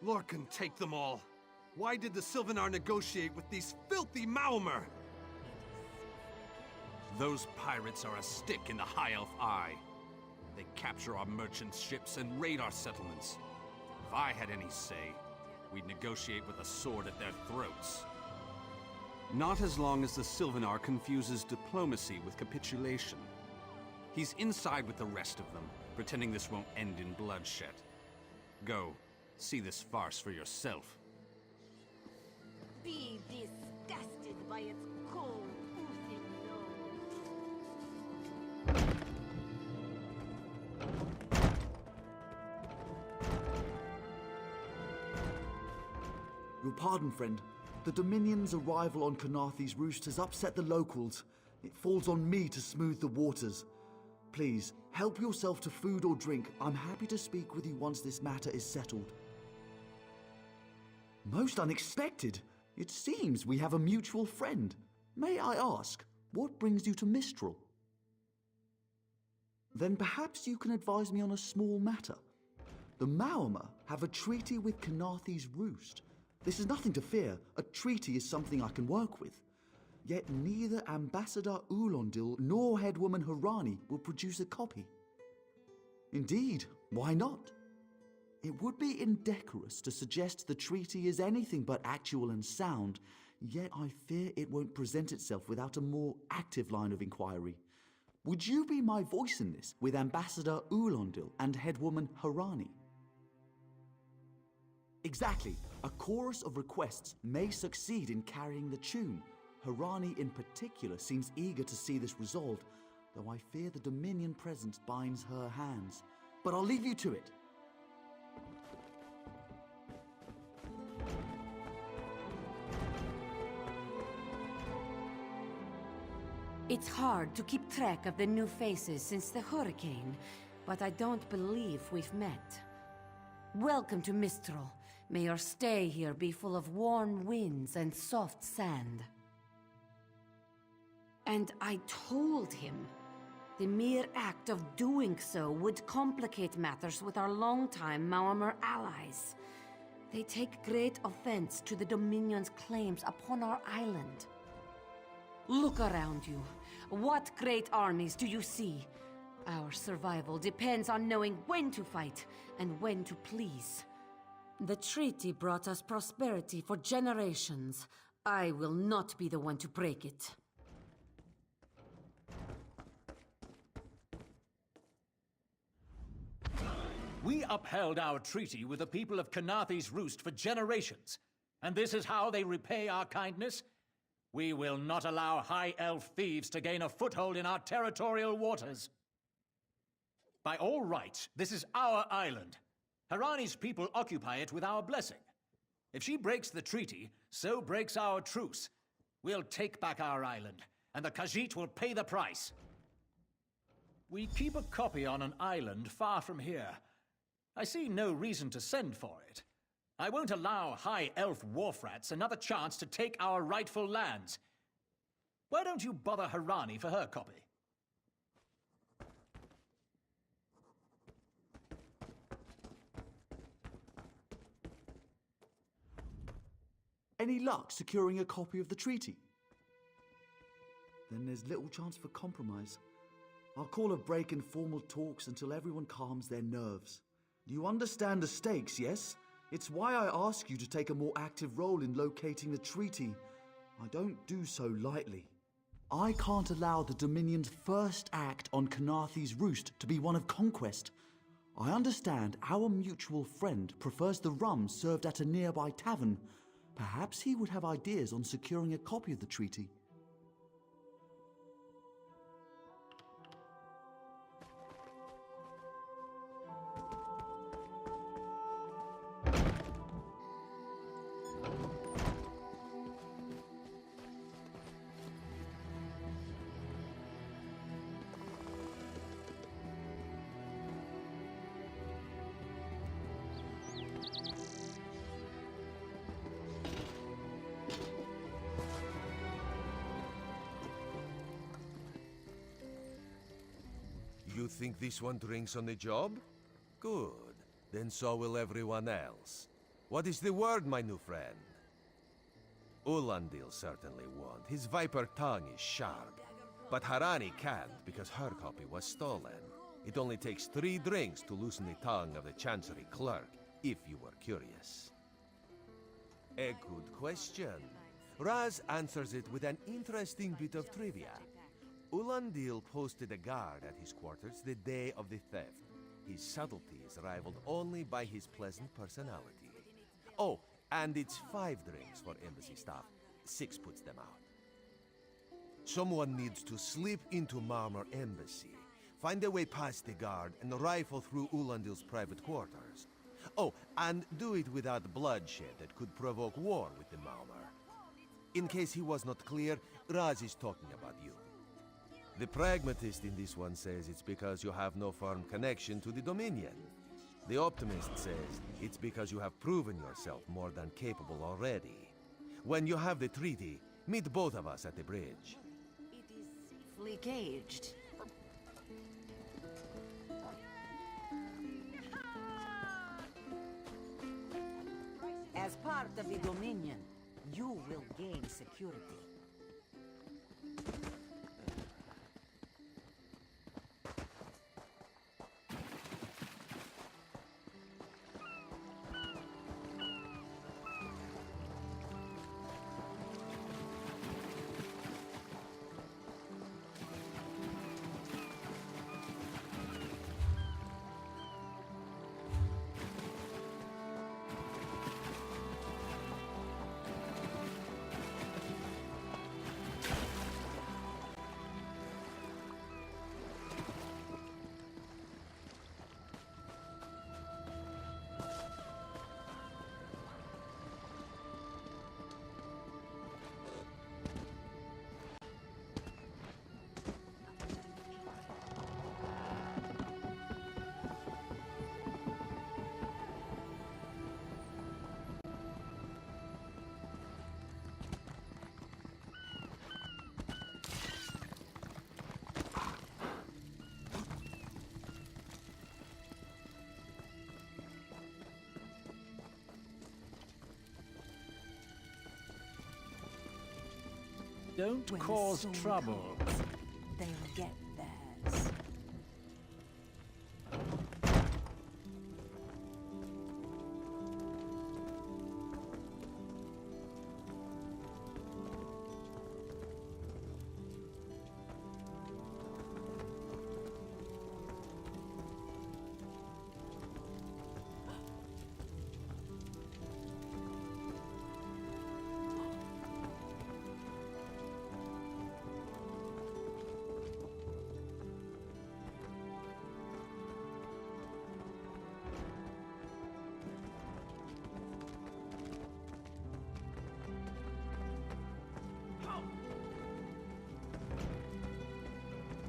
Lorcan, take them all. Why did the Sylvanar negotiate with these filthy Maomer? Those pirates are a stick in the High Elf eye. They capture our merchant ships and raid our settlements. If I had any say, we'd negotiate with a sword at their throats. Not as long as the Sylvanar confuses diplomacy with capitulation. He's inside with the rest of them, pretending this won't end in bloodshed. Go. See this farce for yourself. Be disgusted by its cold, oozing nose. Your pardon, friend. The Dominion's arrival on Kanaathi's roost has upset the locals. It falls on me to smooth the waters. Please, help yourself to food or drink. I'm happy to speak with you once this matter is settled. Most unexpected. It seems we have a mutual friend. May I ask, what brings you to Mistral? Then perhaps you can advise me on a small matter. The Maomer have a treaty with Kanaathi's roost. This is nothing to fear. A treaty is something I can work with. Yet neither Ambassador Ulondil nor Headwoman Harani will produce a copy. Indeed, why not? It would be indecorous to suggest the treaty is anything but actual and sound, yet I fear it won't present itself without a more active line of inquiry. Would you be my voice in this with Ambassador Ulondil and Headwoman Harani? Exactly. A chorus of requests may succeed in carrying the tune. Harani in particular seems eager to see this resolved, though I fear the Dominion presence binds her hands. But I'll leave you to it. It's hard to keep track of the new faces since the hurricane, but I don't believe we've met. Welcome to Mistral. May your stay here be full of warm winds and soft sand. And I told him the mere act of doing so would complicate matters with our longtime Maomer allies. They take great offense to the Dominion's claims upon our island. Look around you. What great armies do you see? Our survival depends on knowing when to fight and when to please. The treaty brought us prosperity for generations. I will not be the one to break it. We upheld our treaty with the people of Kanaathi's roost for generations, and this is how they repay our kindness? We will not allow High Elf thieves to gain a foothold in our territorial waters. By all rights, this is our island. Harani's people occupy it with our blessing. If she breaks the treaty, so breaks our truce. We'll take back our island, and the Khajiit will pay the price. We keep a copy on an island far from here. I see no reason to send for it. I won't allow High Elf wharf-rats another chance to take our rightful lands. Why don't you bother Harani for her copy? Any luck securing a copy of the treaty? Then there's little chance for compromise. I'll call a break in formal talks until everyone calms their nerves. You understand the stakes, yes? It's why I ask you to take a more active role in locating the treaty. I don't do so lightly. I can't allow the Dominion's first act on Kanaathi's roost to be one of conquest. I understand our mutual friend prefers the rum served at a nearby tavern. Perhaps he would have ideas on securing a copy of the treaty. think this one drinks on the job? Good. Then so will everyone else. What is the word, my new friend? Ulandil certainly won't. His viper tongue is sharp. But Harani can't, because her copy was stolen. It only takes 3 drinks to loosen the tongue of the Chancery clerk, if you were curious. A good question. Raz answers it with an interesting bit of trivia. Ulandil posted a guard at his quarters the day of the theft. His subtlety is rivaled only by his pleasant personality. Oh, and it's 5 drinks for embassy staff. 6 puts them out. Someone needs to slip into Marmor Embassy, find a way past the guard, and rifle through Ulandil's private quarters. Oh, and do it without bloodshed that could provoke war with the Marmor. In case he was not clear, Raz is talking about you. The pragmatist in this one says it's because you have no firm connection to the Dominion. The optimist says it's because you have proven yourself more than capable already. When you have the treaty, meet both of us at the bridge. It is safely caged. As part of the Dominion, you will gain security. Don't When the cause storm trouble. comes, they'll get theirs.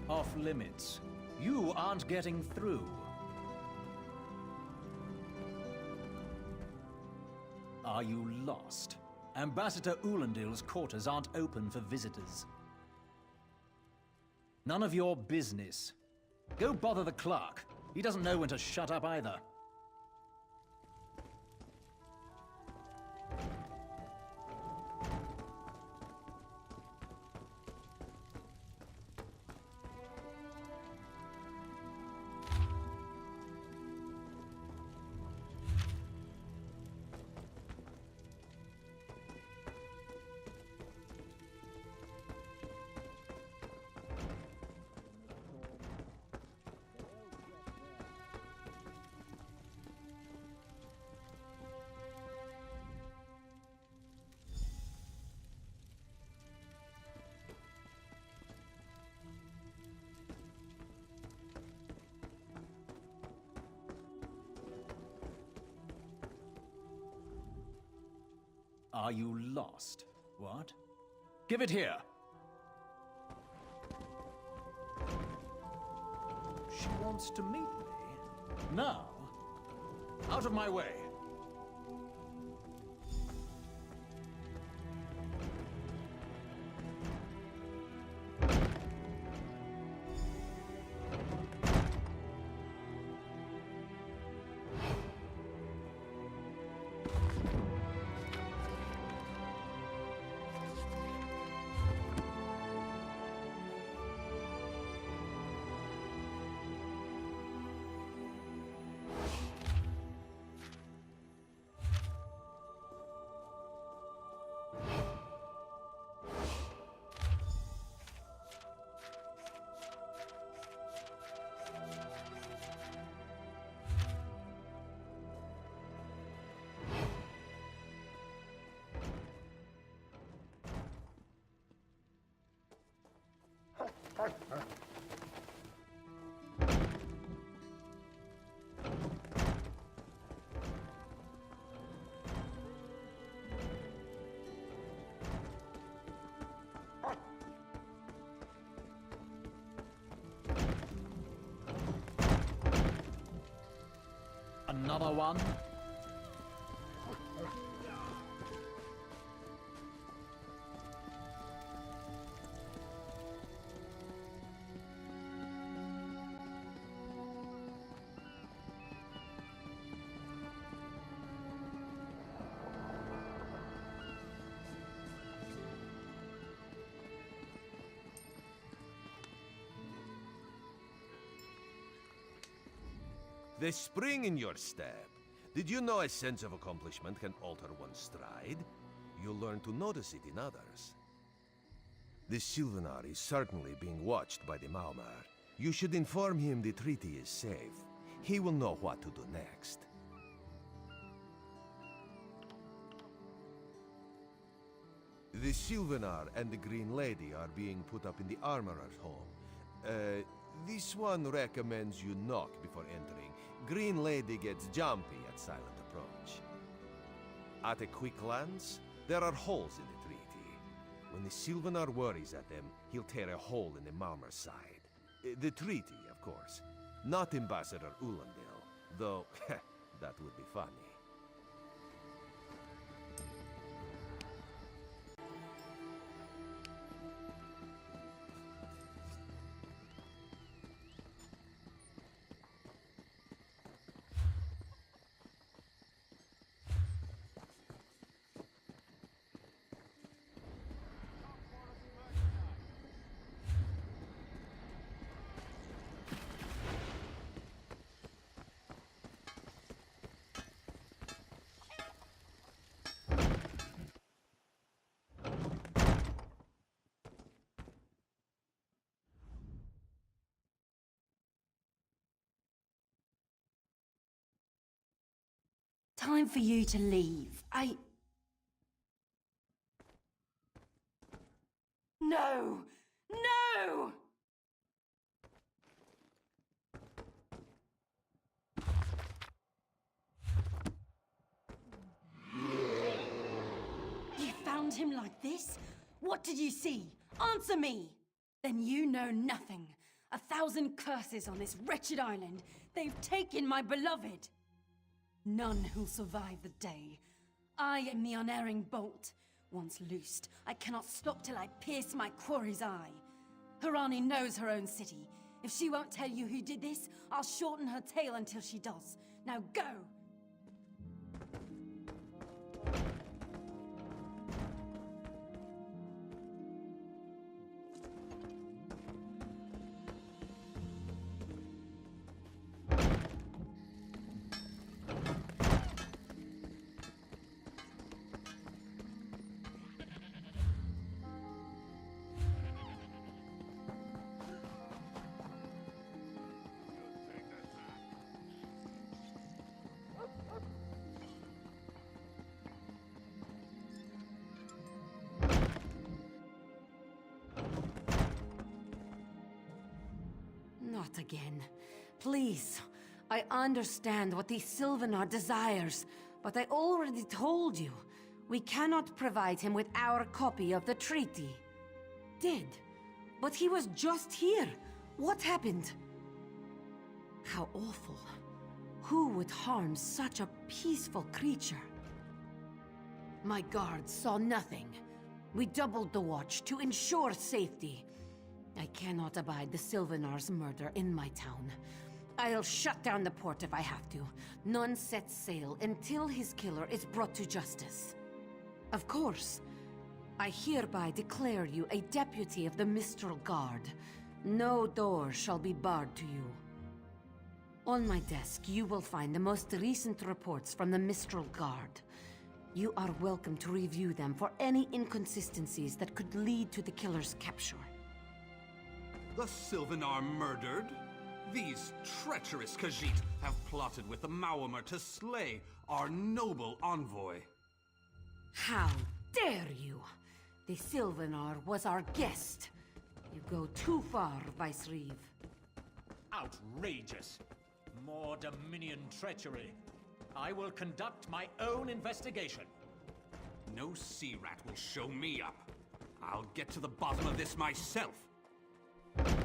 Off limits. You aren't getting through. Are you lost? Ambassador Ulandil's quarters aren't open for visitors. None of your business. Go bother the clerk. He doesn't know when to shut up either. Are you lost? What? Give it here! She wants to meet me. Now? Out of my way! Another one? The spring in your step. Did you know a sense of accomplishment can alter one's stride? You'll learn to notice it in others. The Sylvanar is certainly being watched by the Maumar. You should inform him the treaty is safe. He will know what to do next. The Sylvanar and the Green Lady are being put up in the Armorer's home. This one recommends you knock before entering. Green Lady gets jumpy at silent approach. At a quick glance, there are holes in the treaty. When the Sylvanar worries at them, he'll tear a hole in the Malmer's side. The treaty, of course. Not Ambassador Ulandil, though that would be funny. Time for you to leave. No! No! You found him like this? What did you see? Answer me! Then you know nothing. 1,000 curses on this wretched island. They've taken my beloved. None who'll survive the day. I am the unerring bolt. Once loosed, I cannot stop till I pierce my quarry's eye. Harani knows her own city. If she won't tell you who did this, I'll shorten her tale until she does. Now go! Not again. Please. I understand what the Sylvanar desires, but I already told you. We cannot provide him with our copy of the treaty. Did. But he was just here. What happened? How awful. Who would harm such a peaceful creature? My guards saw nothing. We doubled the watch to ensure safety. I cannot abide the Sylvanar's murder in my town. I'll shut down the port if I have to. None sets sail until his killer is brought to justice. Of course, I hereby declare you a deputy of the Mistral Guard. No door shall be barred to you. On my desk, you will find the most recent reports from the Mistral Guard. You are welcome to review them for any inconsistencies that could lead to the killer's capture. The Sylvanar murdered? These treacherous Khajiit have plotted with the Maumar to slay our noble envoy. How dare you! The Sylvanar was our guest. You go too far, Vice Reeve. Outrageous. More Dominion treachery. I will conduct my own investigation. No sea rat will show me up. I'll get to the bottom of this myself. Quality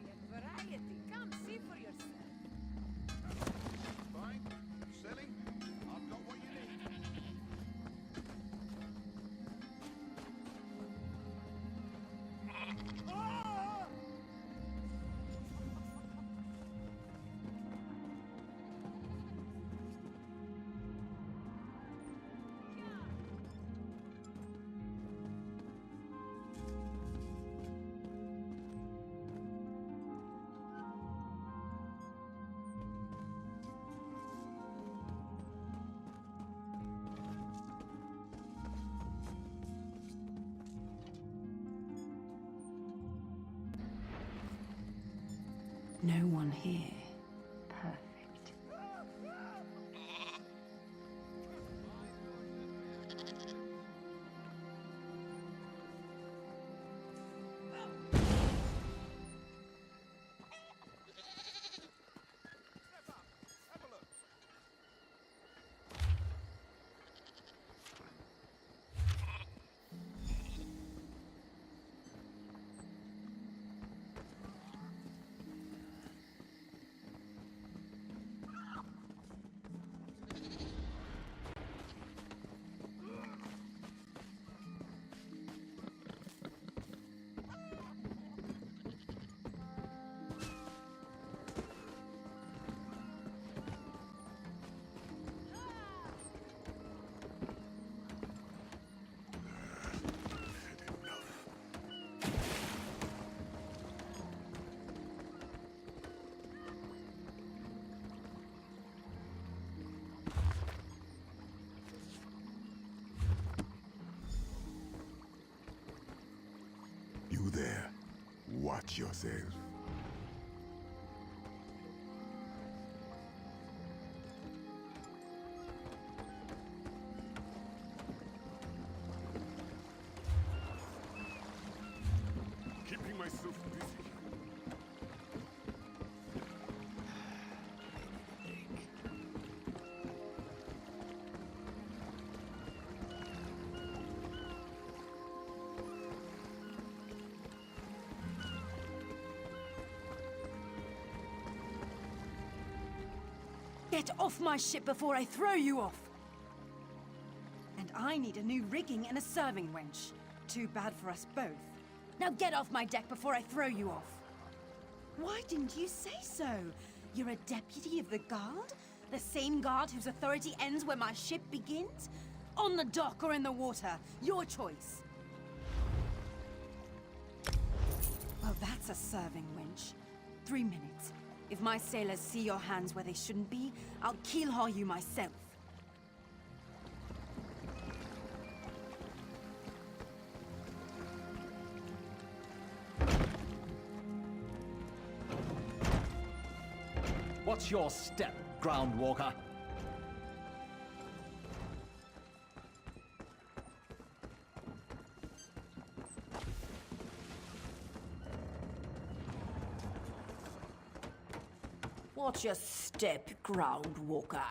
and variety. Come see for yourself. Fine. Selling? I've got what you need. No one here. Perfect. Step up. Have a look. You there. Watch yourself. Keeping myself busy. Get off my ship before I throw you off! And I need a new rigging and a serving wench. Too bad for us both. Now get off my deck before I throw you off! Why didn't you say so? You're a deputy of the guard? The same guard whose authority ends where my ship begins? On the dock or in the water, your choice. Well, that's a serving wench. 3 minutes. If my sailors see your hands where they shouldn't be, I'll keelhaul you myself. What's your step, Groundwalker? Watch your step, Groundwalker.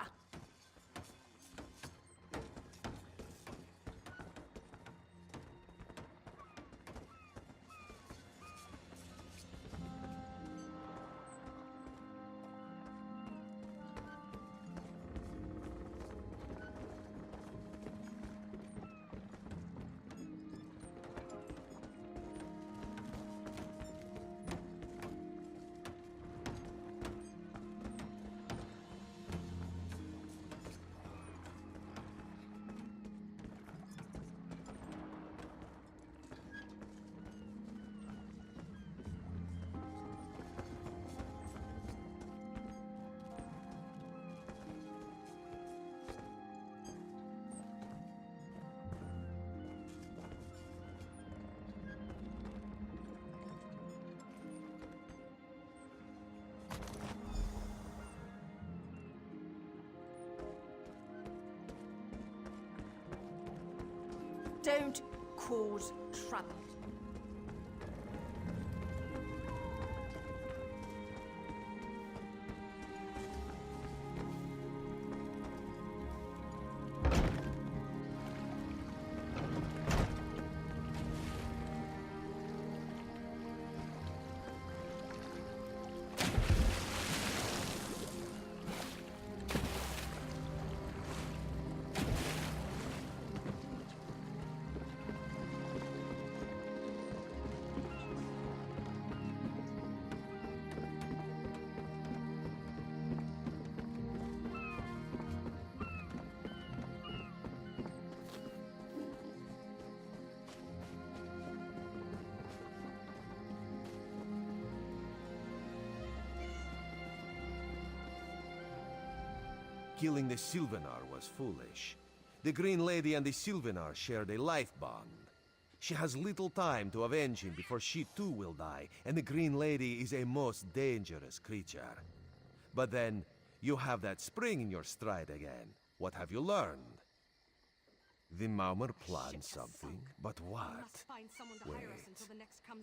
Don't cause trouble. Killing the Sylvanar was foolish. The Green Lady and the Sylvanar shared a life bond. She has little time to avenge him before she too will die, and the Green Lady is a most dangerous creature. But then, you have that spring in your stride again. What have you learned? The Maumar planned something, but what? Wait.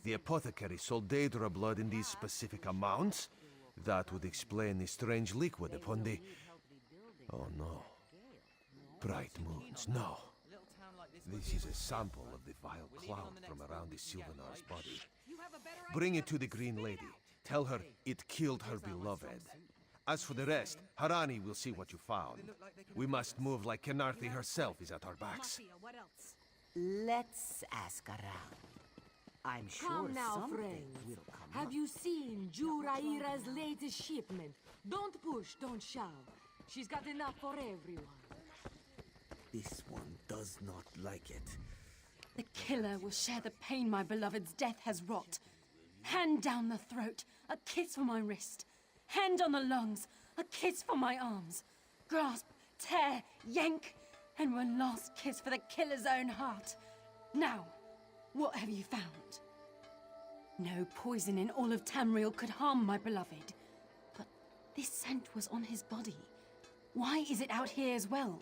The apothecary sold Daedra blood in these specific amounts? That would explain the strange liquid upon the... Oh no. Bright moons, no. This is a sample of the vile cloud from around the Sylvanar's body. Bring it to the Green Lady. Tell her it killed her beloved. As for the rest, Harani will see what you found. We must move like Kenarthi herself is at our backs. Let's ask around. I'm sure Come now, something friends. will come Have up. you seen Juraira's latest shipment? Don't push, don't shove. She's got enough for everyone. This one does not like it. The killer will share the pain my beloved's death has wrought. Hand down the throat, a kiss for my wrist. Hand on the lungs, a kiss for my arms. Grasp, tear, yank, and one last kiss for the killer's own heart. Now, what have you found? No poison in all of Tamriel could harm my beloved. But this scent was on his body. Why is it out here as well?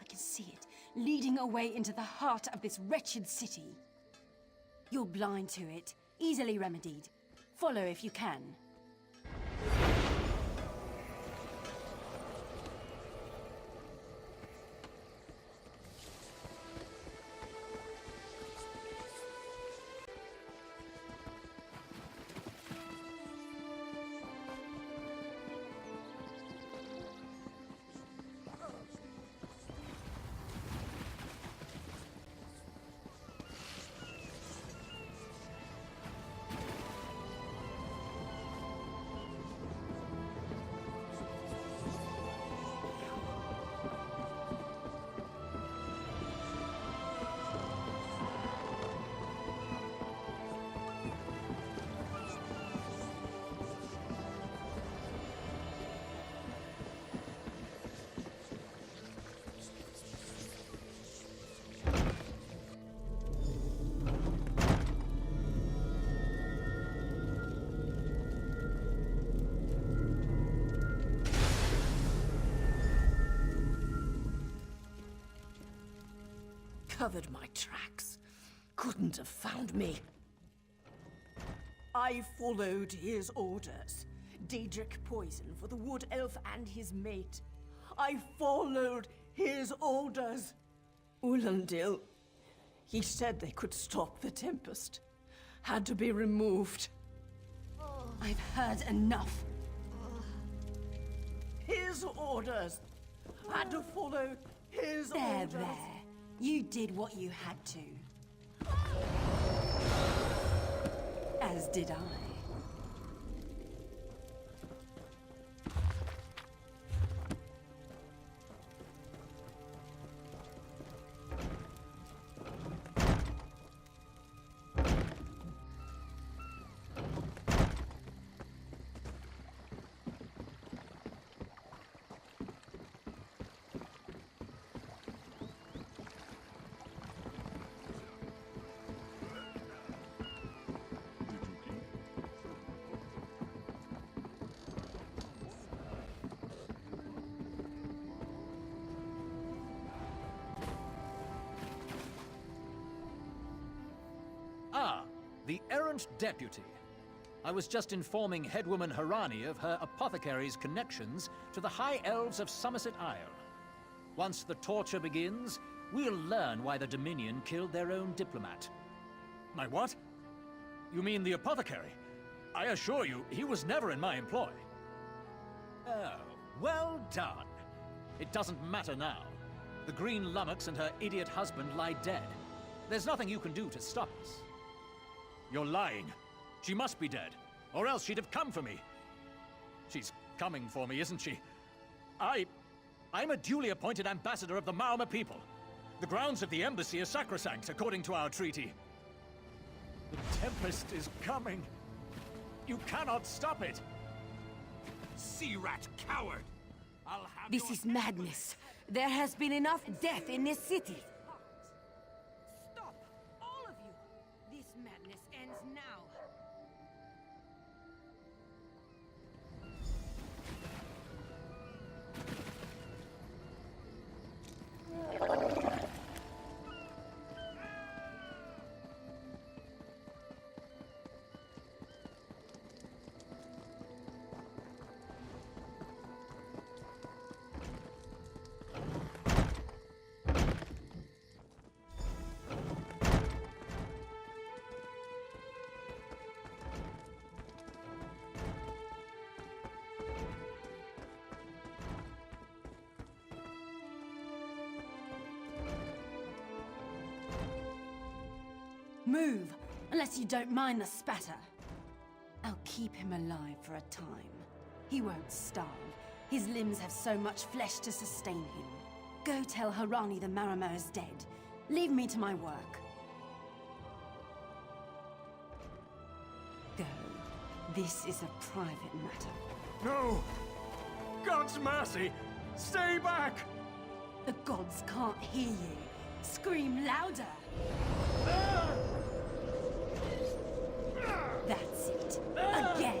I can see it, leading away into the heart of this wretched city. You're blind to it, easily remedied. Follow if you can. Covered my tracks. Couldn't have found me. I followed his orders. Daedric poison for the wood elf and his mate. I followed his orders. Ulandil, he said they could stop the tempest. Had to be removed. I've heard enough. His orders. Had to follow his orders. There. You did what you had to. As did I. Count Deputy. I was just informing Headwoman Harani of her apothecary's connections to the High Elves of Somerset Isle. Once the torture begins, we'll learn why the Dominion killed their own diplomat. My what? You mean the apothecary? I assure you, he was never in my employ. Oh, well done. It doesn't matter now. The Green Lummox and her idiot husband lie dead. There's nothing you can do to stop us. You're lying. She must be dead, or else she'd have come for me. She's coming for me, isn't she? I'm a duly appointed ambassador of the Maoma people. The grounds of the embassy are sacrosanct, according to our treaty. The Tempest is coming. You cannot stop it. Sea rat coward! I'll have This your is head madness. There has been enough death in this city. Stop, all of you. This madness ends now. Move, unless you don't mind the spatter. I'll keep him alive for a time. He won't starve. His limbs have so much flesh to sustain him. Go tell Harani the Marama is dead. Leave me to my work. Go. This is a private matter. No! God's mercy! Stay back! The gods can't hear you. Scream louder! That's it. Again!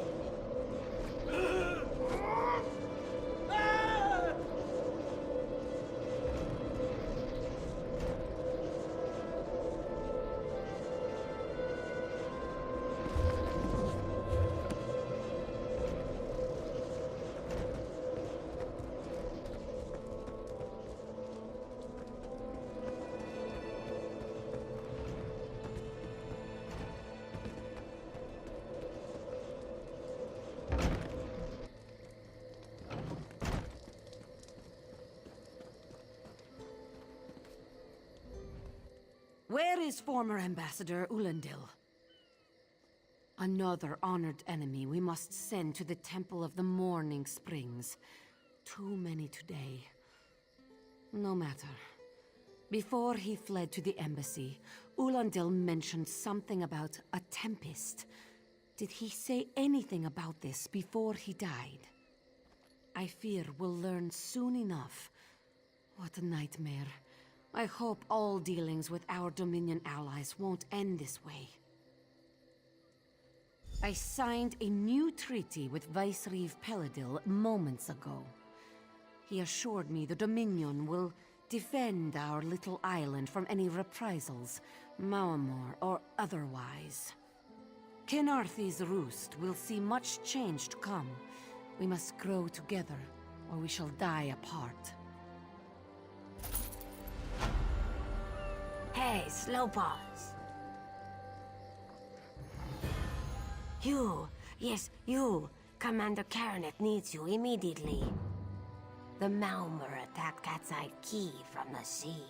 Where is former Ambassador Ulandil? Another honored enemy we must send to the Temple of the Morning Springs. Too many today. No matter. Before he fled to the embassy, Ulandil mentioned something about a tempest. Did he say anything about this before he died? I fear we'll learn soon enough. What a nightmare. I hope all dealings with our Dominion allies won't end this way. I signed a new treaty with Vicereeve Peladil moments ago. He assured me the Dominion will defend our little island from any reprisals, Maomor or otherwise. Kenarthi's roost will see much change to come. We must grow together, or we shall die apart. Hey, slow pause. You, yes, you. Commander Caranet needs you immediately. The Maomor attacked Cat's Eye Key from the sea.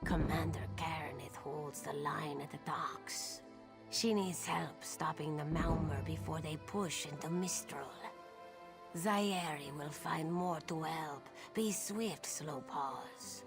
Commander Caranet holds the line at the docks. She needs help stopping the Maomor before they push into Mistral. Zairi will find more to help. Be swift, slow pause.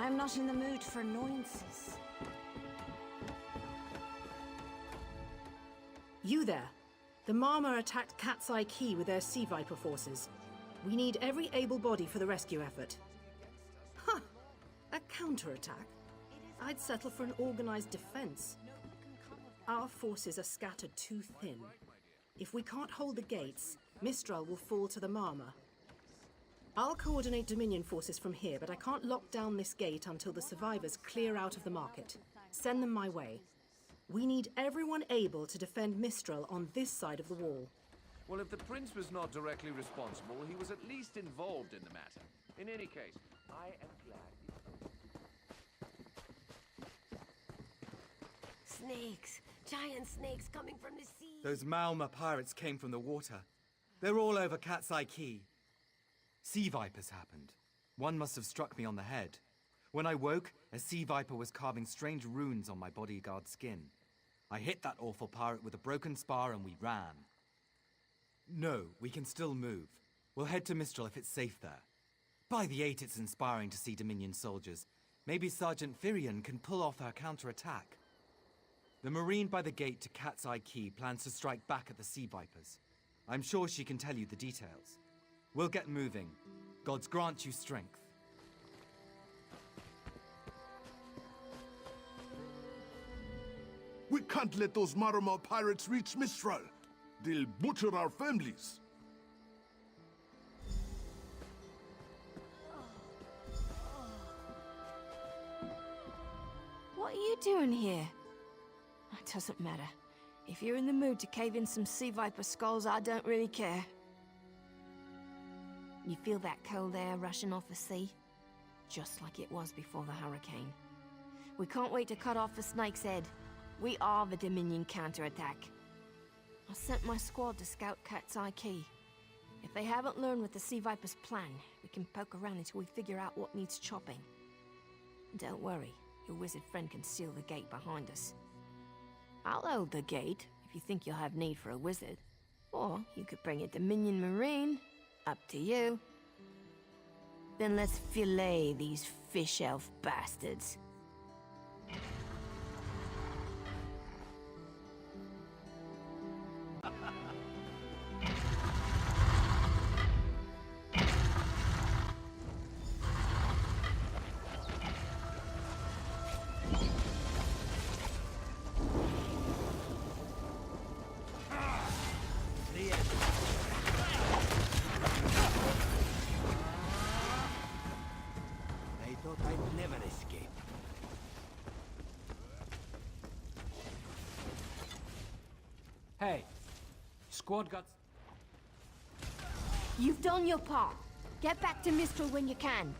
I'm not in the mood for annoyances. You there. The Marma attacked Cat's Eye Key with their Sea Viper forces. We need every able body for the rescue effort. Ha! A counterattack? I'd settle for an organized defense. Our forces are scattered too thin. If we can't hold the gates, Mistral will fall to the Marma. I'll coordinate Dominion forces from here, but I can't lock down this gate until the survivors clear out of the market. Send them my way. We need everyone able to defend Mistral on this side of the wall. Well, if the prince was not directly responsible, he was at least involved in the matter. In any case, I am glad. Snakes! Giant snakes coming from the sea! Those Malma pirates came from the water. They're all over Cat's Eye Key. Sea vipers happened. One must have struck me on the head. When I woke, a sea viper was carving strange runes on my bodyguard's skin. I hit that awful pirate with a broken spar and we ran. No, we can still move. We'll head to Mistral if it's safe there. By the 8, it's inspiring to see Dominion soldiers. Maybe Sergeant Firion can pull off our counterattack. The Marine by the gate to Cat's Eye Key plans to strike back at the Sea Vipers. I'm sure she can tell you the details. We'll get moving. Gods grant you strength. We can't let those Marama pirates reach Mistral. They'll butcher our families. What are you doing here? It doesn't matter. If you're in the mood to cave in some sea viper skulls, I don't really care. You feel that cold air rushing off the sea? Just like it was before the hurricane. We can't wait to cut off the snake's head. We are the Dominion counterattack. I sent my squad to scout Cat's Eye Key. If they haven't learned what the Sea Viper's plan, we can poke around until we figure out what needs chopping. Don't worry, your wizard friend can seal the gate behind us. I'll hold the gate if you think you'll have need for a wizard. Or you could bring a Dominion Marine. Up to you. Then let's fillet these fish elf bastards. Hey, squad got... You've done your part. Get back to Mistral when you can.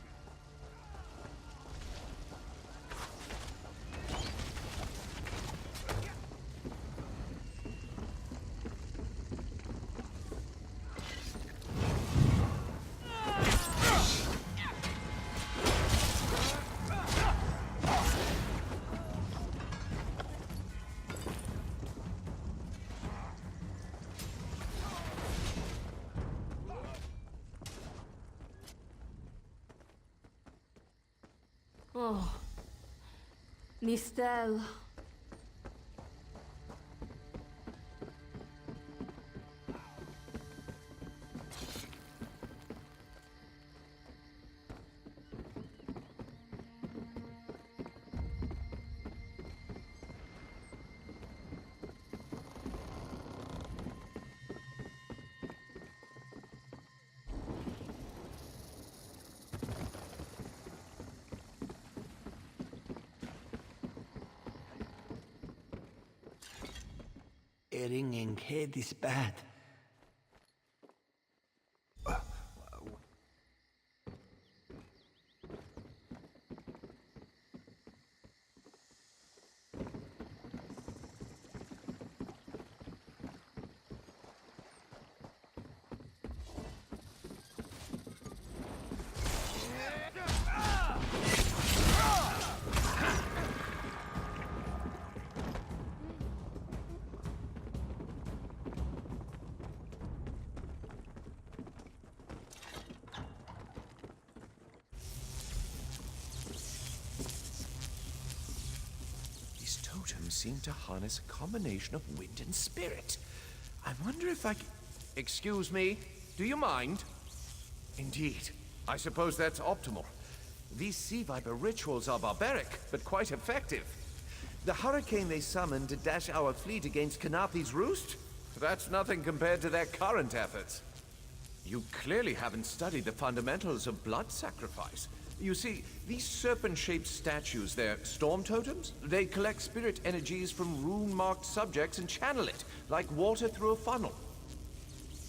Oh, Mistel. A ringing head is bad. seem to harness a combination of wind and spirit. I wonder if I c... Excuse me, do you mind? Indeed. I suppose that's optimal. These sea viper rituals are barbaric, but quite effective. The hurricane they summoned to dash our fleet against Kanathi's roost? That's nothing compared to their current efforts. You clearly haven't studied the fundamentals of blood sacrifice. You see, these serpent-shaped statues, they're storm totems. They collect spirit energies from rune-marked subjects and channel it, like water through a funnel.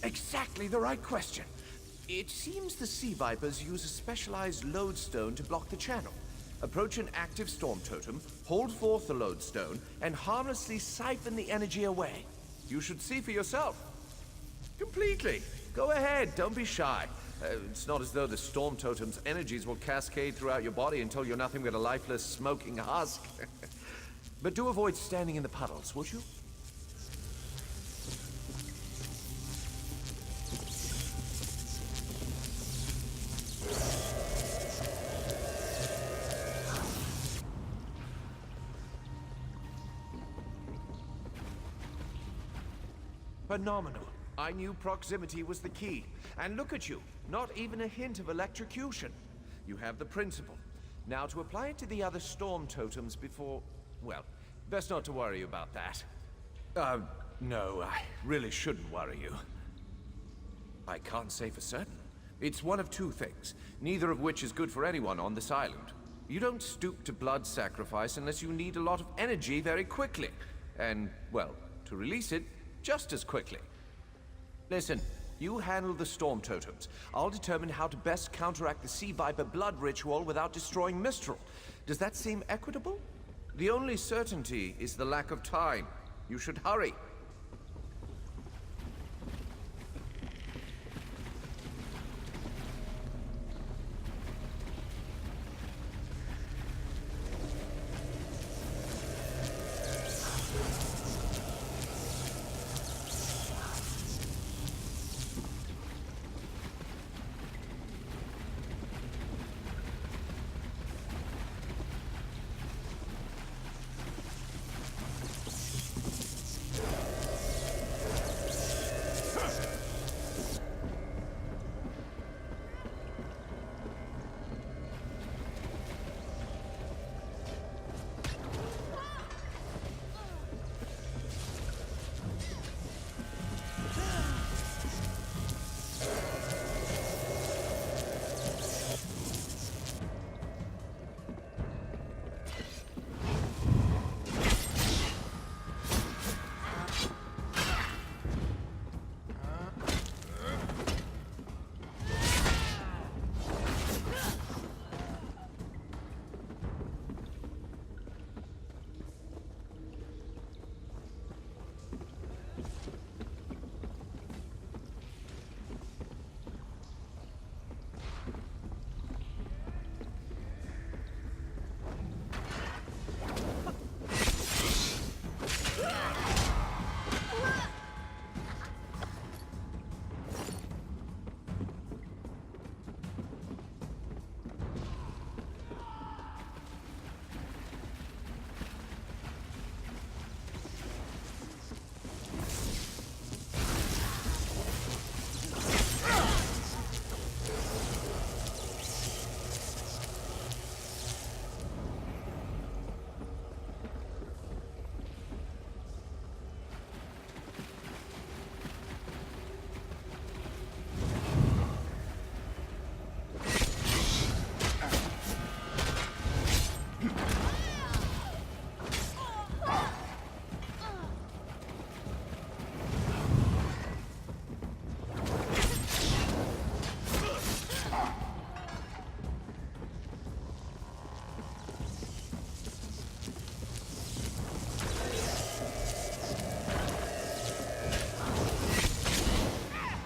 Exactly the right question. It seems the sea vipers use a specialized lodestone to block the channel. Approach an active storm totem, hold forth the lodestone, and harmlessly siphon the energy away. You should see for yourself. Completely. Go ahead, don't be shy. It's not as though the storm totem's energies will cascade throughout your body until you're nothing but a lifeless, smoking husk. But do avoid standing in the puddles, would you? Phenomenal. I knew proximity was the key. And look at you, not even a hint of electrocution. You have the principle. Now to apply it to the other storm totems before... well, best not to worry about that. No, I really shouldn't worry you. I can't say for certain. It's one of two things, neither of which is good for anyone on this island. You don't stoop to blood sacrifice unless you need a lot of energy very quickly. And, well, to release it, just as quickly. Listen, you handle the storm totems. I'll determine how to best counteract the sea viper blood ritual without destroying Mistral. Does that seem equitable? The only certainty is the lack of time. You should hurry.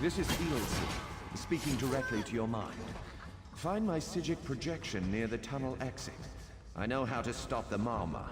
This is Eelcy, speaking directly to your mind. Find my Psijic projection near the tunnel exit. I know how to stop the Marma.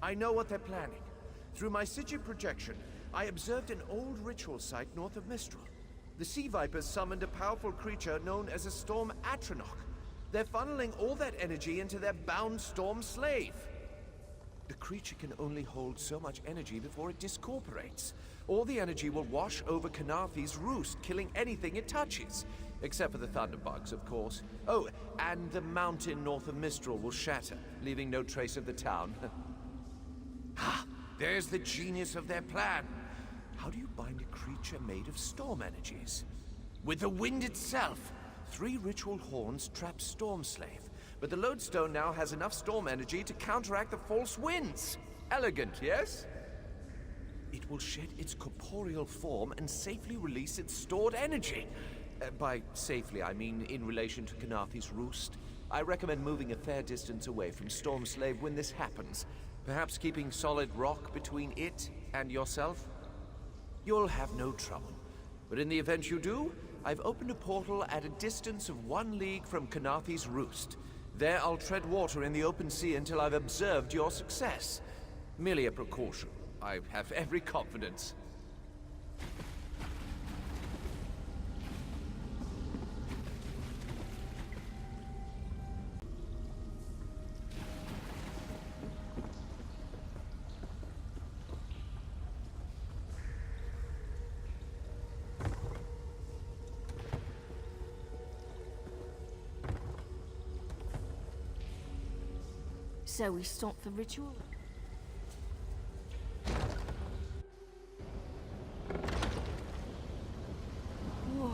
I know what they're planning. Through my Sigil projection, I observed an old ritual site north of Mistral. The Sea Vipers summoned a powerful creature known as a Storm Atronach. They're funneling all that energy into their bound Storm Slave. The creature can only hold so much energy before it discorporates. All the energy will wash over Canarthi's roost, killing anything it touches. Except for the thunderbugs, of course. Oh, and the mountain north of Mistral will shatter, leaving no trace of the town. Ha! There's the genius of their plan. How do you bind a creature made of storm energies? With the wind itself. 3 ritual horns trap Storm Slave, but the lodestone now has enough storm energy to counteract the false winds. Elegant, yes? It will shed its corporeal form and safely release its stored energy. By safely, I mean in relation to Canarthi's roost. I recommend moving a fair distance away from Storm Slave when this happens. Perhaps keeping solid rock between it and yourself? You'll have no trouble. But in the event you do, I've opened a portal at a distance of 1 league from Canarthi's roost. There I'll tread water in the open sea until I've observed your success. Merely a precaution. I have every confidence. So we stop the ritual? Whoa.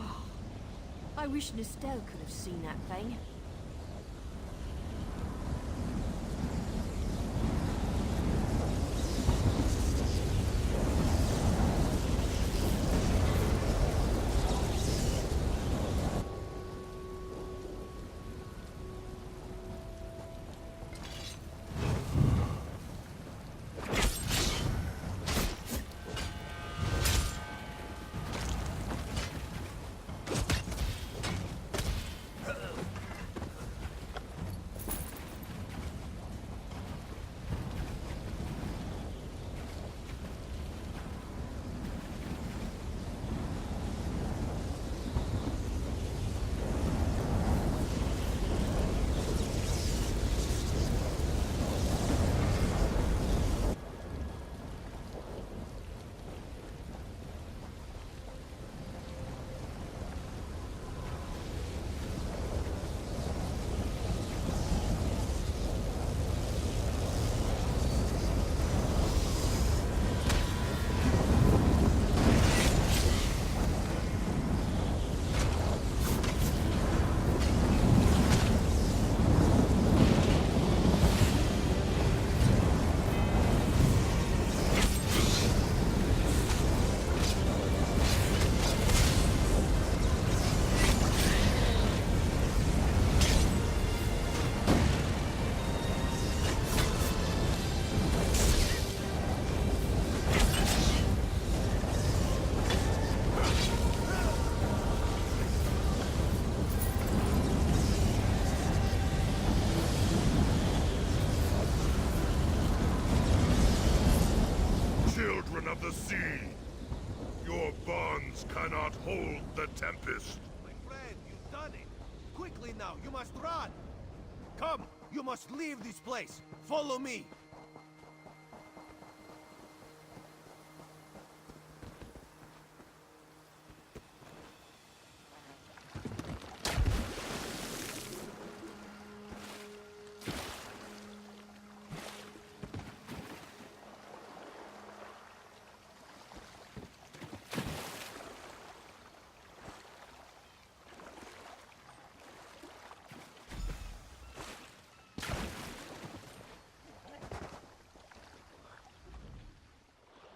I wish Nostel could have seen that thing. Children of the sea, your bonds cannot hold the tempest. My friend, you've done it. Quickly now, you must run. Come, you must leave this place. Follow me.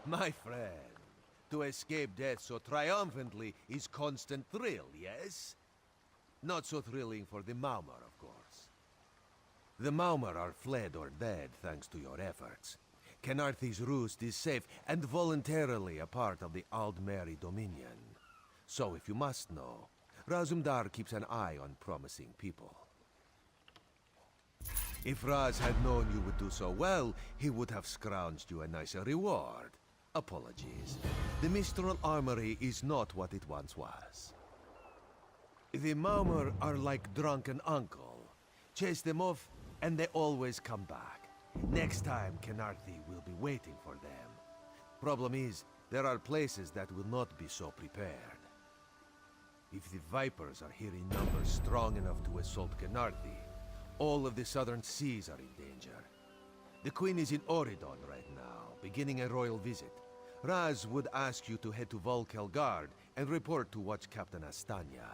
My friend, to escape death so triumphantly is constant thrill, yes? Not so thrilling for the Maumar, of course. The Maumar are fled or dead thanks to your efforts. Canarthi's roost is safe and voluntarily a part of the Aldmeri Dominion. So if you must know, Razumdar keeps an eye on promising people. If Raz had known you would do so well, he would have scrounged you a nicer reward. Apologies. The Mistral Armory is not what it once was. The Maumur are like drunken uncle. Chase them off, and they always come back. Next time, Kenarthi will be waiting for them. Problem is, there are places that will not be so prepared. If the Vipers are here in numbers strong enough to assault Kenarthi, all of the southern seas are in danger. The Queen is in Oridon right now, beginning a royal visit. Raz would ask you to head to Volkelgard and report to Watch Captain Astanya.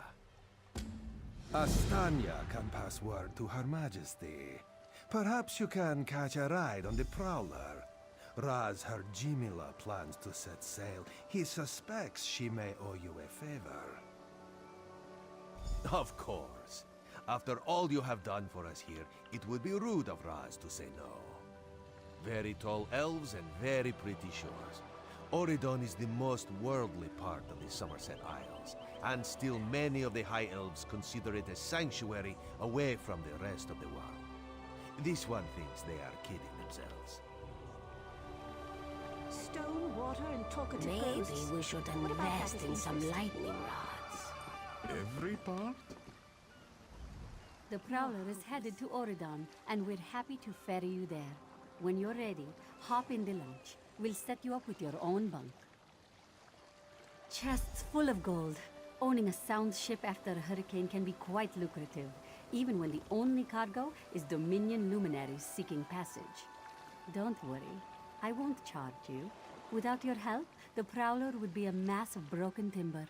Astanya can pass word to Her Majesty. Perhaps you can catch a ride on the Prowler. Raz Her Jimila plans to set sail. He suspects she may owe you a favor. Of course. After all you have done for us here, it would be rude of Raz to say no. Very tall elves and very pretty shores. Oridon is the most worldly part of the Somerset Isles, and still many of the High Elves consider it a sanctuary away from the rest of the world. This one thinks they are kidding themselves. Stone, water, and talkative Maybe ghosts. we should invest in some lightning rods. Every part? The Prowler is headed to Oridon, and we're happy to ferry you there. When you're ready, hop in the launch. We'll set you up with your own bunk. Chests full of gold. Owning a sound ship after a hurricane can be quite lucrative, even when the only cargo is Dominion luminaries seeking passage. Don't worry, I won't charge you. Without your help, the Prowler would be a mass of broken timber.